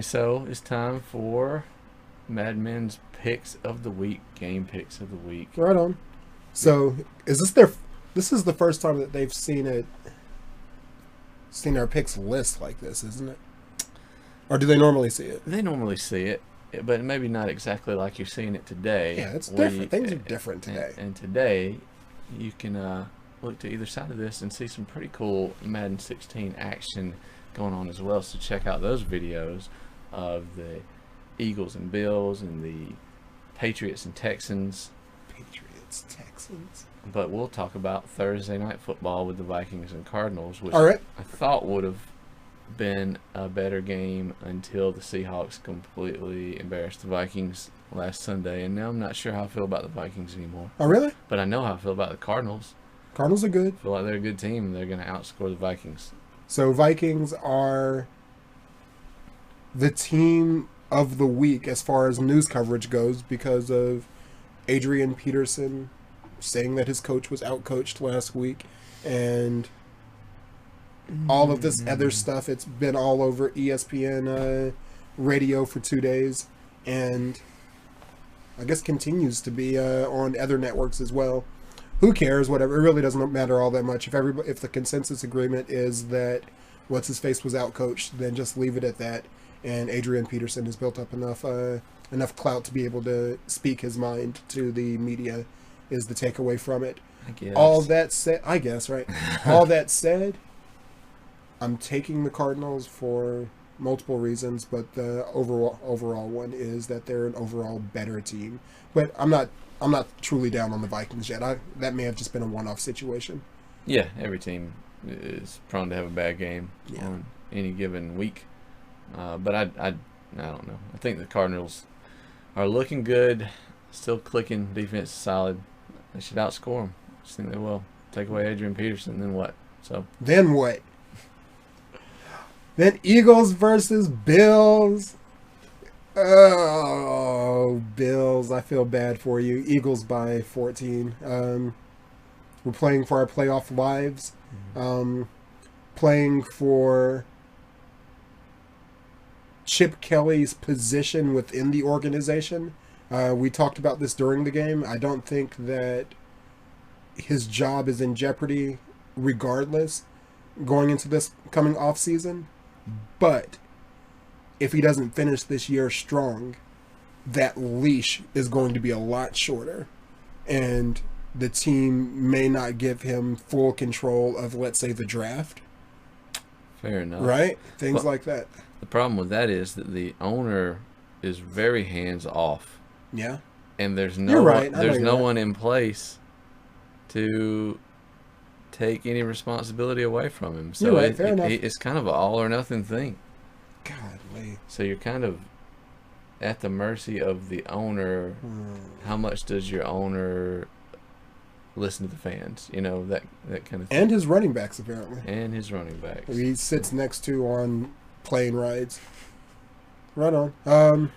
So it's time for Madmen's picks of the week, game picks of the week. Right on. So, is this their? This is the first time that they've seen our picks list like this, isn't it? Or do they normally see it? They normally see it, but maybe not exactly like you're seeing it today. Yeah, it's different. Things are different and, today. and today, you can look to either side of this and see some pretty cool Madden 16 action going on as well. So check out those videos of the Eagles and Bills and the Patriots and Texans. Patriots, Texans. But we'll talk about Thursday night football with the Vikings and Cardinals, which All right. I thought would have been a better game until the Seahawks completely embarrassed the Vikings last Sunday. And now I'm not sure how I feel about the Vikings anymore. Oh, really? But I know how I feel about the Cardinals. Cardinals are good. I feel like they're a good team and they're going to outscore the Vikings. So Vikings are the team of the week as far as news coverage goes because of Adrian Peterson saying that his coach was outcoached last week and all of this other stuff. It's been all over ESPN radio for 2 days and I guess continues to be on other networks as well. Who cares? Whatever. It really doesn't matter all that much. If the consensus agreement is that what's his face was outcoached, then just leave it at that. And Adrian Peterson has built up enough clout to be able to speak his mind to the media. Is the takeaway from it? I guess. All that said, I guess right. All that said, I'm taking the Cardinals for multiple reasons, but the overall one is that they're an overall better team. But I'm not truly down on the Vikings yet. That may have just been a one-off situation. Yeah, every team is prone to have a bad game on any given week. But I don't know. I think the Cardinals are looking good, still clicking. Defense is solid. They should outscore them. I just think they will. Take away Adrian Peterson, then what? So then what? Then Eagles versus Bills. Oh, Bills. I feel bad for you. Eagles by 14. We're playing for our playoff lives. Playing for Chip Kelly's position within the organization. We talked about this during the game. I don't think that his job is in jeopardy regardless going into this coming off season. But if he doesn't finish this year strong, that leash is going to be a lot shorter. And the team may not give him full control of, let's say, the draft. Fair enough. Right? Things like that. The problem with that is that the owner is very hands off. Yeah. And there's You're right. There's no one in place to take any responsibility away from him. So Fair enough. It's kind of an all or nothing thing. Godly. So you're kind of at the mercy of the owner. How much does your owner listen to the fans? You know, that kind of thing. And his running backs, apparently. And his running backs. He sits next to on plane rides. Right on.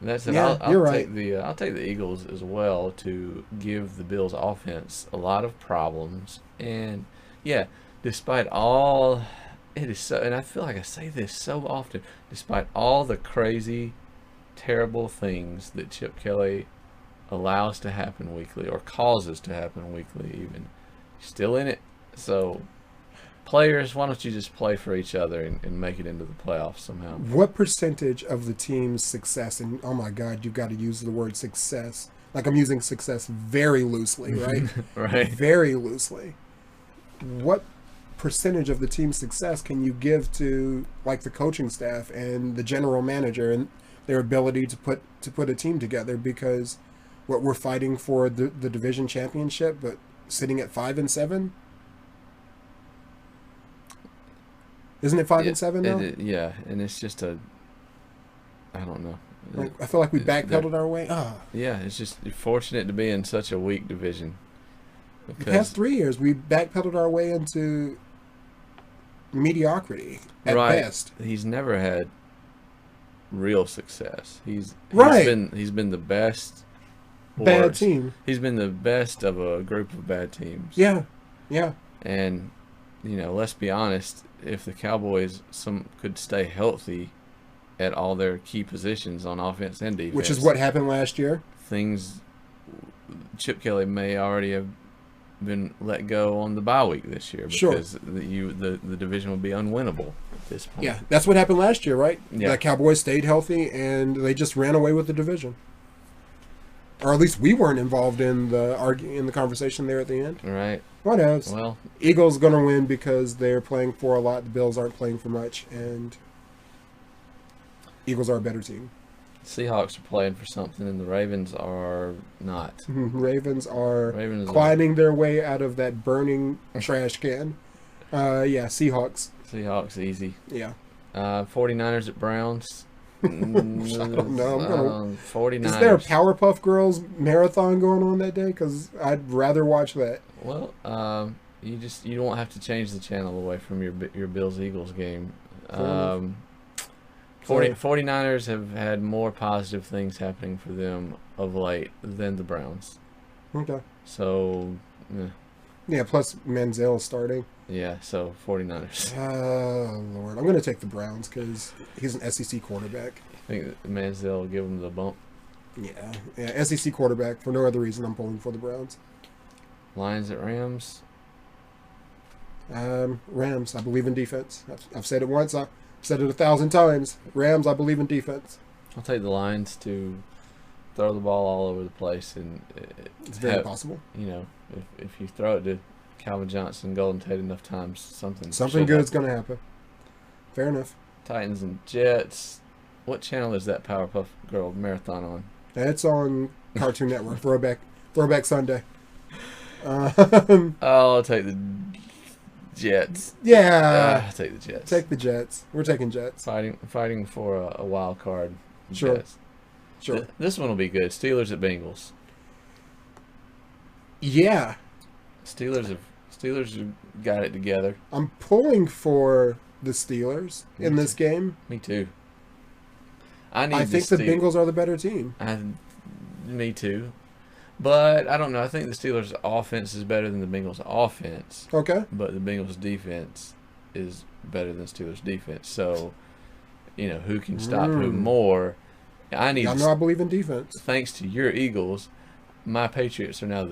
That's it. Yeah, I'll you're take right. I'll take the Eagles as well to give the Bills offense a lot of problems. And yeah, despite all, it is so, and I feel like I say this so often, despite all the crazy, terrible things that Chip Kelly allows to happen weekly or causes to happen weekly, even still in it. So players, why don't you just play for each other and make it into the playoffs somehow? What percentage of the team's success, and oh my God, you've got to use the word success. Like I'm using success very loosely, right? Right. Very loosely. What percentage of the team's success can you give to like the coaching staff and the general manager and their ability to put a team together? Because what we're fighting for the division championship, but sitting at 5-7. Isn't it 5-7 now? Yeah, and it's just I don't know. Like, I feel like we backpedaled our way. Yeah, it's just you're fortunate to be in such a weak division. The past 3 years, we backpedaled our way into mediocrity at best. He's never had real success. He's Right. been the best Bad team. He's been the best of a group of bad teams. Yeah. And let's be honest, if the Cowboys could stay healthy, at all their key positions on offense and defense. Which is what happened last year. Chip Kelly may already have been let go on the bye week this year because the division would be unwinnable at this point. Yeah, that's what happened last year, right? Yeah. The Cowboys stayed healthy and they just ran away with the division. Or at least we weren't involved in the conversation there at the end. Right. What else? Well, Eagles going to win because they're playing for a lot. The Bills aren't playing for much, and Eagles are a better team. Seahawks are playing for something, and the Ravens are not. Ravens are climbing their way out of that burning trash can. Seahawks. Seahawks easy. Yeah. 49ers at Browns. I don't know. 49ers. Is there a Powerpuff Girls marathon going on that day? Because I'd rather watch that. Well, you don't have to change the channel away from your Bills Eagles game. 49ers have had more positive things happening for them of late than the Browns. Okay. So, yeah, plus Manziel starting. Yeah, so 49ers. Oh, Lord. I'm going to take the Browns because he's an SEC quarterback. I think Manziel will give them the bump. Yeah, SEC quarterback. For no other reason, I'm pulling for the Browns. Lions at Rams. Rams, I believe in defense. I've said it once. I've said it 1,000 times. Rams, I believe in defense. I'll take the Lions to throw the ball all over the place. And it's very possible. You know, if you throw it to Calvin Johnson, Golden Tate enough times, something good is going to happen. Fair enough. Titans and Jets. What channel is that Powerpuff Girl marathon on? It's on Cartoon Network. Throwback Sunday. I'll take the Jets. Yeah. I'll take the Jets. Take the Jets. We're taking Jets. Fighting for a wild card. Sure. Jets. Sure. This one will be good. Steelers at Bengals. Yeah. Steelers have got it together. I'm pulling for the Steelers in this game. Me too. I think the Bengals are the better team. Me too. But I don't know. I think the Steelers' offense is better than the Bengals' offense. Okay. But the Bengals' defense is better than the Steelers' defense. So, who can stop who more? I believe in defense. Thanks to your Eagles, my Patriots are now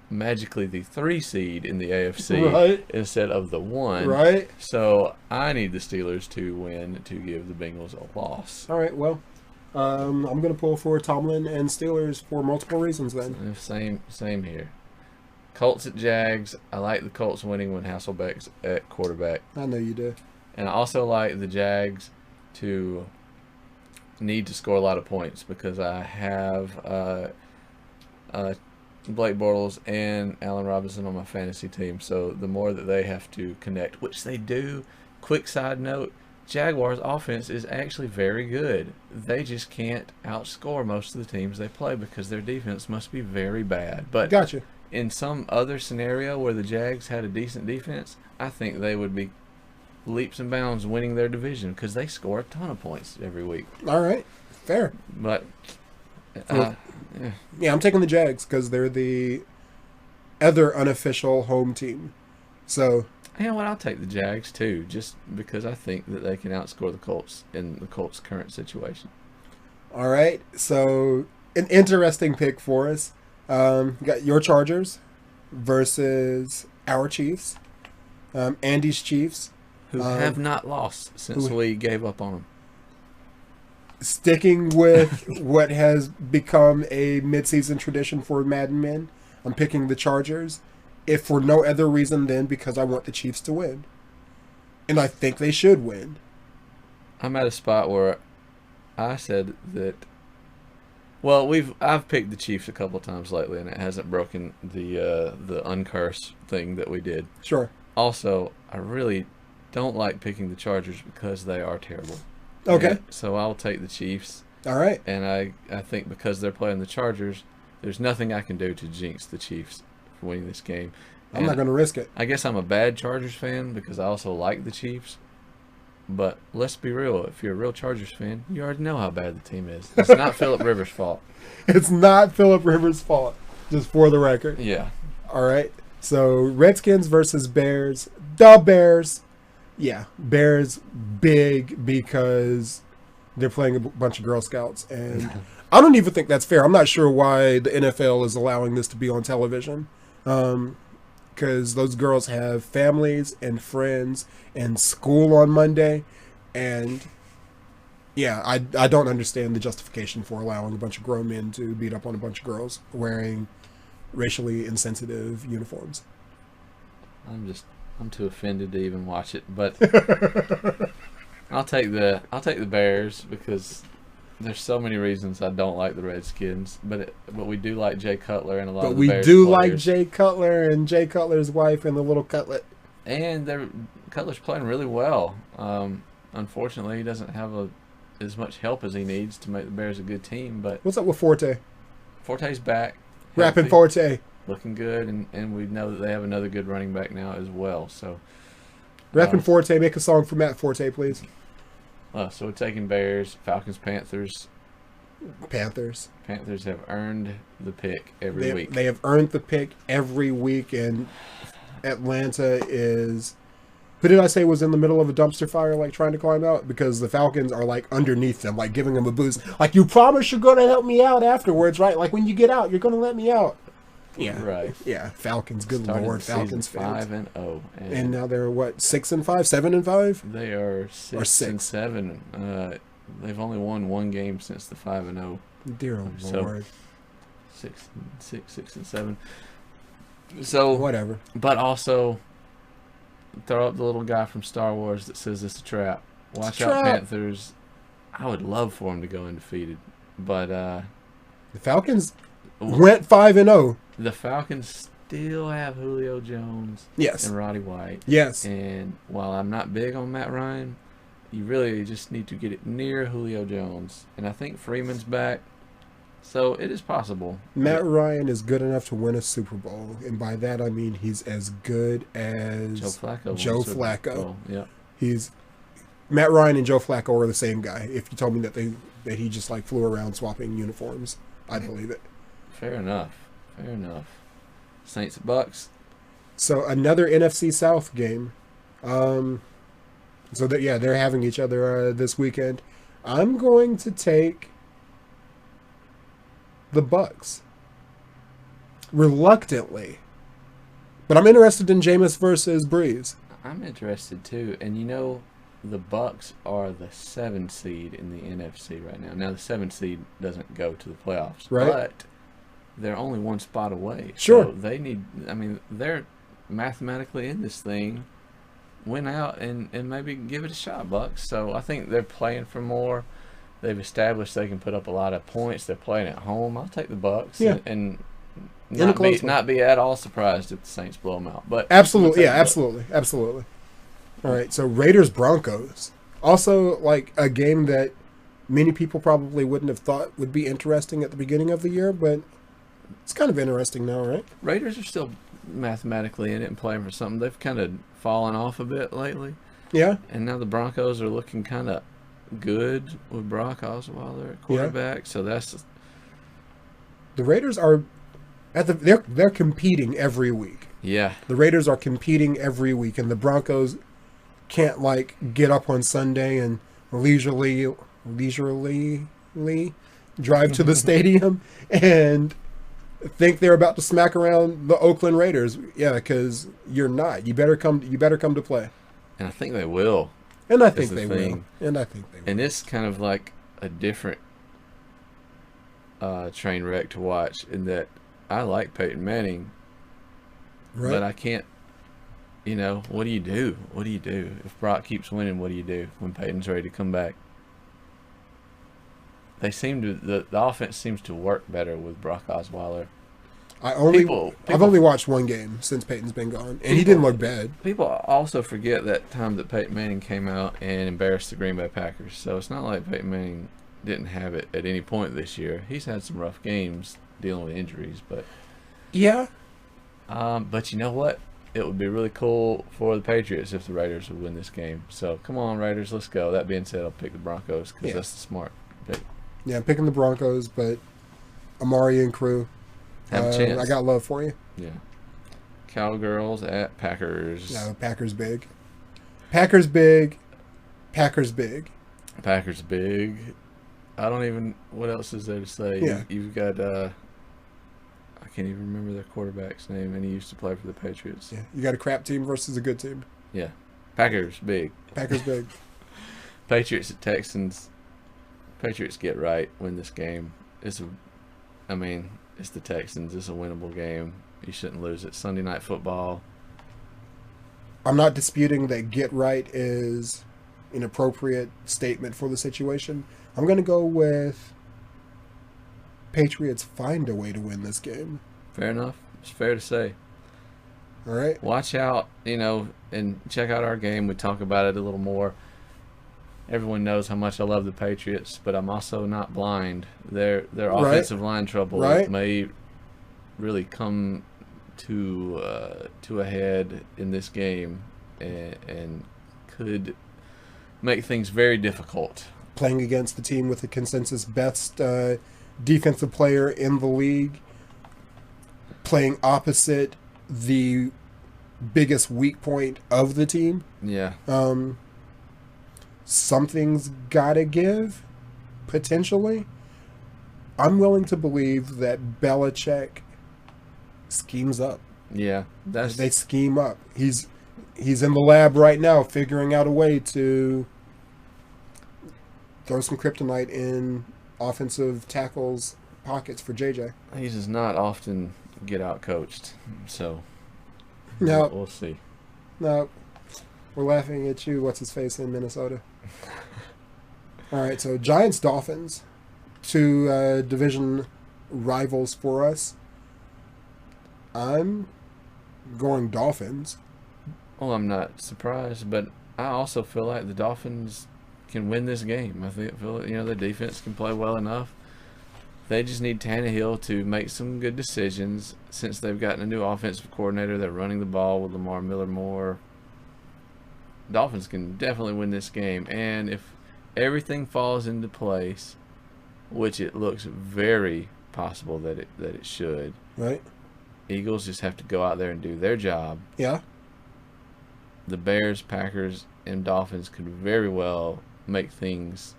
magically the 3 seed in the AFC instead of the 1. Right. So I need the Steelers to win to give the Bengals a loss. All right. Well, I'm going to pull for Tomlin and Steelers for multiple reasons then. Same here. Colts at Jags. I like the Colts winning when Hasselbeck's at quarterback. I know you do. And I also like the Jags to need to score a lot of points because I have Blake Bortles and Allen Robinson on my fantasy team. So the more that they have to connect, which they do. Quick side note, Jaguars offense is actually very good. They just can't outscore most of the teams they play because their defense must be very bad. But gotcha. In some other scenario where the Jags had a decent defense, I think they would be leaps and bounds winning their division because they score a ton of points every week. All right. Fair. But yeah, I'm taking the Jags because they're the other unofficial home team. So you know what? I'll take the Jags too, just because I think that they can outscore the Colts in the Colts' current situation. All right. So an interesting pick for us. Got your Chargers versus our Chiefs. Andy's Chiefs, who have not lost since we gave up on them. Sticking with what has become a midseason tradition for Madden men, I'm picking the Chargers, if for no other reason than because I want the Chiefs to win. And I think they should win. I'm at a spot where I said that, well, I've picked the Chiefs a couple times lately, and it hasn't broken the uncurse thing that we did. Sure. Also, I really don't like picking the Chargers because they are terrible. Okay. And so I'll take the Chiefs. All right. And I think because they're playing the Chargers, there's nothing I can do to jinx the Chiefs for winning this game. I'm not going to risk it. I guess I'm a bad Chargers fan because I also like the Chiefs. But let's be real. If you're a real Chargers fan, you already know how bad the team is. It's not Phillip Rivers' fault. It's not Phillip Rivers' fault, just for the record. Yeah. All right. So Redskins versus Bears. The Bears. Yeah, Bears big because they're playing a bunch of Girl Scouts, and I don't even think that's fair. I'm not sure why the NFL is allowing this to be on television, because those girls have families and friends and school on Monday, and yeah, I don't understand the justification for allowing a bunch of grown men to beat up on a bunch of girls wearing racially insensitive uniforms. I'm too offended to even watch it, but I'll take the Bears because there's so many reasons I don't like the Redskins, but we do like Jay Cutler and a lot of the Bears players. Like Jay Cutler and Jay Cutler's wife and the little Cutlet. And Cutler's playing really well. Unfortunately, he doesn't have as much help as he needs to make the Bears a good team. But what's up with Forte? Forte's back. Rapping Forte. Looking good, and we know that they have another good running back now as well. So, Rapping Forte, make a song for Matt Forte, please. So we're taking Bears, Falcons, Panthers. Panthers have earned the pick every week. They have earned the pick every week, and Atlanta is... Who did I say was in the middle of a dumpster fire, like trying to climb out? Because the Falcons are like underneath them, like giving them a boost. Like, you promise you're going to help me out afterwards, right? Like when you get out, you're going to let me out. Yeah, right. Yeah, Falcons. Good Started Lord, Falcons fans. 5-0, and now they're what, 6-5, 7-5? They are 6-7. They've only won one game since the 5-0. Dear Lord. 6-7. So whatever. But also, throw up the little guy from Star Wars that says it's a trap. Watch out, Panthers. I would love for them to go undefeated, but the Falcons went 5-0. The Falcons still have Julio Jones, and Roddy White, And while I'm not big on Matt Ryan, you really just need to get it near Julio Jones, and I think Freeman's back, so it is possible. Matt Ryan is good enough to win a Super Bowl, and by that I mean he's as good as Joe Flacco. Yeah, Matt Ryan and Joe Flacco are the same guy. If you told me that he just like flew around swapping uniforms, I'd believe it. Fair enough. Saints Bucks. So another NFC South game. They're having each other this weekend. I'm going to take the Bucks. Reluctantly. But I'm interested in Jameis versus Breeze. I'm interested too. And the Bucks are the 7 seed in the NFC right now. Now the 7 seed doesn't go to the playoffs. Right. But they're only one spot away. Sure. So they're mathematically in this thing. Win out and maybe give it a shot, Bucks. So I think they're playing for more. They've established they can put up a lot of points. They're playing at home. I'll take the Bucks. Yeah. And not be at all surprised if the Saints blow them out. But absolutely. All right, so Raiders Broncos. Also, like a game that many people probably wouldn't have thought would be interesting at the beginning of the year, but it's kind of interesting now, right? Raiders are still mathematically in it and playing for something. They've kind of fallen off a bit lately. Yeah. And now the Broncos are looking kind of good with Brock Osweiler at quarterback. So that's... The Raiders are... They're competing every week. Yeah. The Raiders are competing every week, and the Broncos can't, like, get up on Sunday and leisurely drive to the stadium and think they're about to smack around the Oakland Raiders. Yeah, because you're not. You better come to play. And I think they will. And I think they will. And it's kind of like a different train wreck to watch in that I like Peyton Manning, right? But I can't. What do you do? What do you do if Brock keeps winning? What do you do when Peyton's ready to come back? The offense seems to work better with Brock Osweiler. I've only watched one game since Peyton's been gone, and he didn't look bad. People also forget that time that Peyton Manning came out and embarrassed the Green Bay Packers. So it's not like Peyton Manning didn't have it at any point this year. He's had some rough games dealing with injuries, but yeah. But you know what? It would be really cool for the Patriots if the Raiders would win this game. So come on, Raiders, let's go. That being said, I'll pick the Broncos because that's the smart pick. Yeah, I'm picking the Broncos, but Amari and crew have a chance. I got love for you. Yeah. Cowgirls at Packers. No, Packers big. Packers big. Packers big. Packers big. I don't even. What else is there to say? Yeah. You've got. I can't even remember their quarterback's name, and he used to play for the Patriots. Yeah, you got a crap team versus a good team. Yeah. Packers big. Packers big. Patriots at Texans. Patriots get right, win this game. It's the Texans. It's a winnable game. You shouldn't lose it. Sunday Night Football. I'm not disputing that get right is an appropriate statement for the situation. I'm going to go with Patriots find a way to win this game. Fair enough. It's fair to say. All right. Watch out, and check out our game. We talk about it a little more. Everyone knows how much I love the Patriots, but I'm also not blind. Their offensive line trouble may really come to a head in this game, and could make things very difficult. Playing against the team with the consensus best defensive player in the league, playing opposite the biggest weak point of the team. Yeah. Something's gotta give, potentially. I'm willing to believe that Belichick schemes up. Yeah, They scheme up. He's in the lab right now figuring out a way to throw some kryptonite in offensive tackles' pockets for JJ. he does not often get out coached, so No, we'll see. no. We're laughing at you. What's his face in Minnesota? All right, so Giants Dolphins, two division rivals for us. I'm going Dolphins. Well, I'm not surprised, but I also feel like the Dolphins can win this game. I feel the defense can play well enough. They just need Tannehill to make some good decisions. Since they've gotten a new offensive coordinator, they're running the ball with Lamar Miller more. Dolphins can definitely win this game, and if everything falls into place, which it looks very possible that it should, Right? Eagles just have to go out there and do their job. Yeah. The Bears, Packers, and Dolphins could very well make things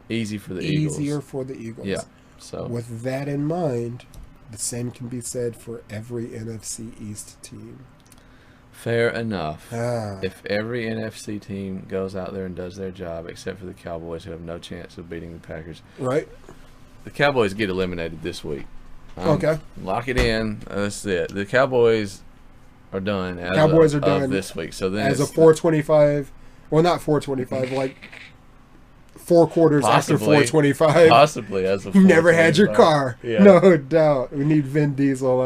easy for the Eagles. Easier for the Eagles. Yeah. So with that in mind, the same can be said for every NFC East team. fair enough. Ah. If every NFC team goes out there and does their job, except for the Cowboys, who have no chance of beating the Packers, Right? the Cowboys get eliminated this week. Okay. Lock it in. That's it. The Cowboys are done. Cowboys are done this week. So then as a 425. Well, not 425. Like 4 quarters after 425. Possibly as a You never had your car. Yeah. No doubt. We need Vin Diesel.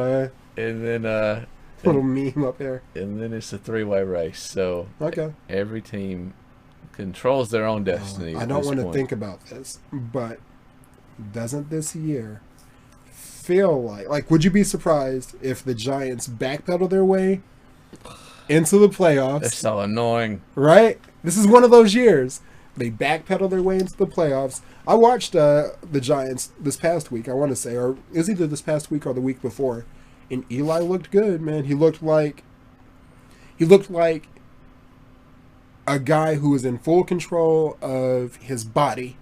And then Little meme up there. and then it's a 3-way race. So Okay. every team controls their own destiny. I don't want to think about this, but doesn't this year feel like would you be surprised if the Giants backpedal their way into the playoffs? That's so annoying. Right? This is one of those years. They backpedal their way into the playoffs. I watched the Giants this past week, I want to say, or it was either this past week or the week before. And Eli looked good, man. He looked like a guy who is in full control of his body.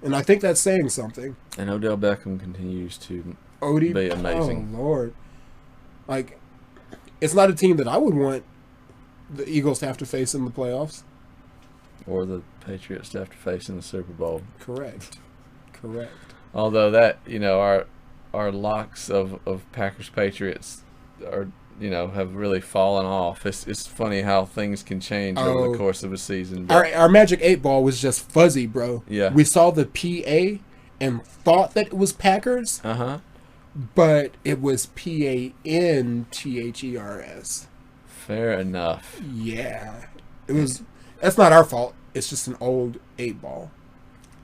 And I think that's saying something. And Odell Beckham continues to Odie, be amazing. Oh, Lord. Like, it's not a team that I would want the Eagles to have to face in the playoffs. Or the Patriots to have to face in the Super Bowl. Correct. Although that, our locks of Packers Patriots are, have really fallen off. It's funny how things can change over the course of a season. Our Magic 8 Ball was just fuzzy, bro. Yeah. We saw the PA and thought that it was Packers, but it was PANTHERS. Fair enough. Yeah. That's not our fault. It's just an old 8 Ball.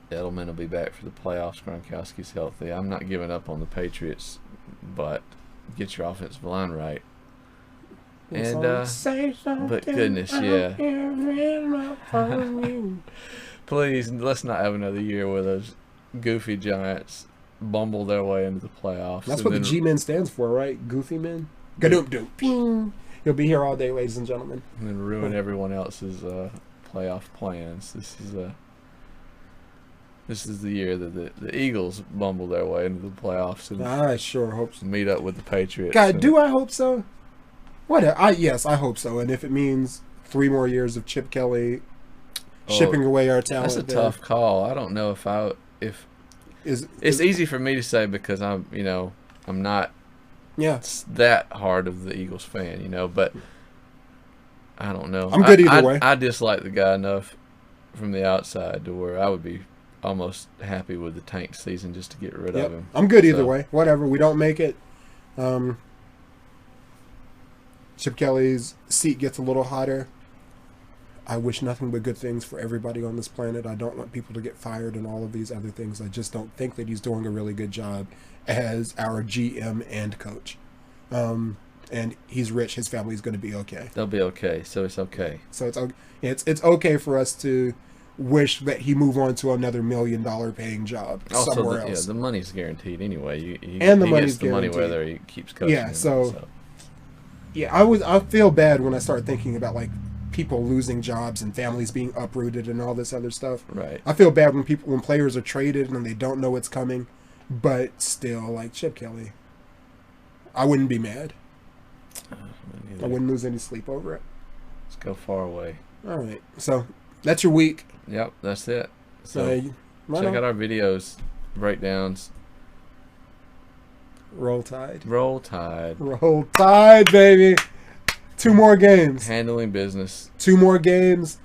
Edelman will be back for the playoffs. Gronkowski's healthy. I'm not giving up on the Patriots, but get your offensive line right. And but goodness, yeah. Please, let's not have another year where those goofy Giants bumble their way into the playoffs. That's what the G-Men stands for, right? Goofy men. Gadoop doop. He'll be here all day, ladies and gentlemen. And then ruin everyone else's playoff plans. This is this is the year that the Eagles bumble their way into the playoffs and I sure hope so. meet up with the Patriots. God, do I hope so? Yes, I hope so. And if it means 3 more years of Chip Kelly shipping away our talent, that's a tough call. I don't know if it's easy for me to say because I'm not that hard of the Eagles fan, but I don't know. I'm good either way. I dislike the guy enough from the outside to where I would be almost happy with the tank season just to get rid of him. I'm good either way. Whatever. We don't make it. Chip Kelly's seat gets a little hotter. I wish nothing but good things for everybody on this planet. I don't want people to get fired and all of these other things. I just don't think that he's doing a really good job as our GM and coach. And he's rich. His family's going to be okay. They'll be okay. So it's okay. So it's okay for us to wish that he move on to another $1 million paying job somewhere else. Yeah, the money's guaranteed anyway. He money's gets the money guaranteed. whether he keeps coaching. Yeah. Yeah, I feel bad when I start thinking about like people losing jobs and families being uprooted and all this other stuff. Right. I feel bad when players are traded and they don't know what's coming, but still, like Chip Kelly, I wouldn't be mad. I wouldn't lose any sleep over it. Let's go far away. All right, so that's your week. Yep, that's it. So check out our videos, breakdowns. Roll Tide. Roll Tide. Roll Tide, baby. 2 more games. Handling business. 2 more games.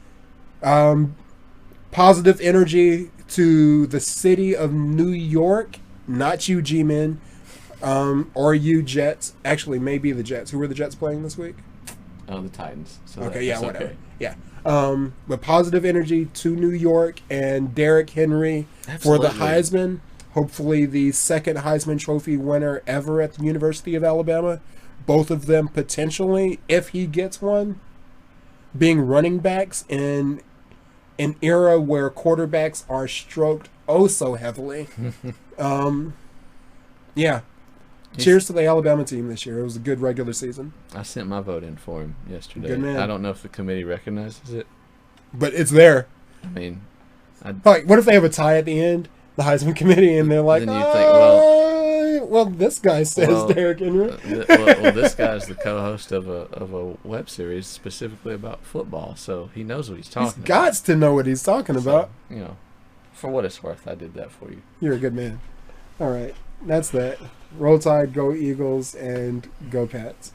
Positive energy to the city of New York. Not you, G-Men. Or you, Jets. Actually, maybe the Jets. Who were the Jets playing this week? Oh, the Titans. So okay, yeah, whatever. Okay. Yeah. But positive energy to New York and Derrick Henry for the Heisman. Hopefully the second Heisman Trophy winner ever at the University of Alabama. Both of them potentially, if he gets one, being running backs in an era where quarterbacks are stroked oh so heavily. Yeah. Cheers to the Alabama team this year. It was a good regular season. I sent my vote in for him yesterday. Good man. I don't know if the committee recognizes it. But it's there. I mean, like, what if they have a tie at the end, the Heisman committee, and they're like, then you think, well, this guy says Derrick Henry. well, this guy's the co-host of a web series specifically about football, so he knows what he's talking about. He's got to know what he's talking about. So, for what it's worth, I did that for you. You're a good man. All right. That's that. Roll Tide, go Eagles, and go Pats.